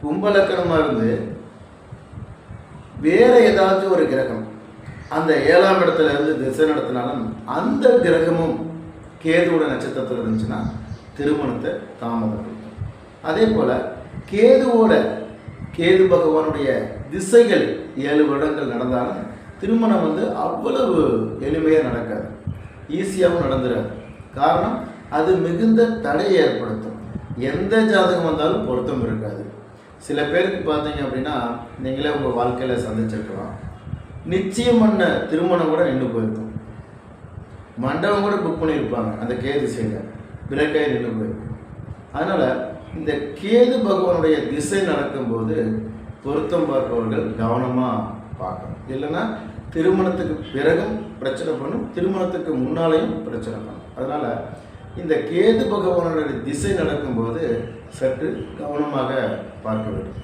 கும்பலக்கணமாக இருந்து வேற ஏதாச்சும் ஒரு கிரகம் அந்த 7ஆம் இடத்துல இருந்து திசை நடத்தினாலும் அந்த கிரகமும் கேதுவோட நட்சத்திரத்தில் இருந்துச்சுன்னா திருமணத்தை தாமதப்படுத்தும். அதே போல் கேது பகவானுடைய திசைகள் 7 வருடங்கள் நடந்தாலும் திருமணம் அவ்வளவு எளிமையாக நடக்காது, ஈஸியாகவும் நடந்துடாது. காரணம், அது மிகுந்த தடையை ஏற்படுத்தும். எந்த ஜாதகம் வந்தாலும் பொருத்தம் இருக்காது. சில பேருக்கு பார்த்தீங்க அப்படின்னா, நீங்களே உங்கள் வாழ்க்கையில் சந்திச்சிருக்கலாம், நிச்சயம் பண்ண திருமணம் கூட நின்று போயிருக்கும், மண்டபம் கூட புக் பண்ணியிருப்பாங்க, அந்த கேது திசையில் விளக்கே நின்று போயிருக்கும். அதனால் இந்த கேது பகவானுடைய திசை நடக்கும்போது பொருத்தம் பார்ப்பவர்கள் கவனமாக பார்க்கணும். இல்லைன்னா திருமணத்துக்கு பிறகும் பிரச்சனை பண்ணும், திருமணத்துக்கு முன்னாலேயும் பிரச்சனை பண்ணும். அதனால் இந்த கேது பகவானுடைய திசை நடக்கும்போது சற்று கவனமாக பார்க்க வேண்டும்.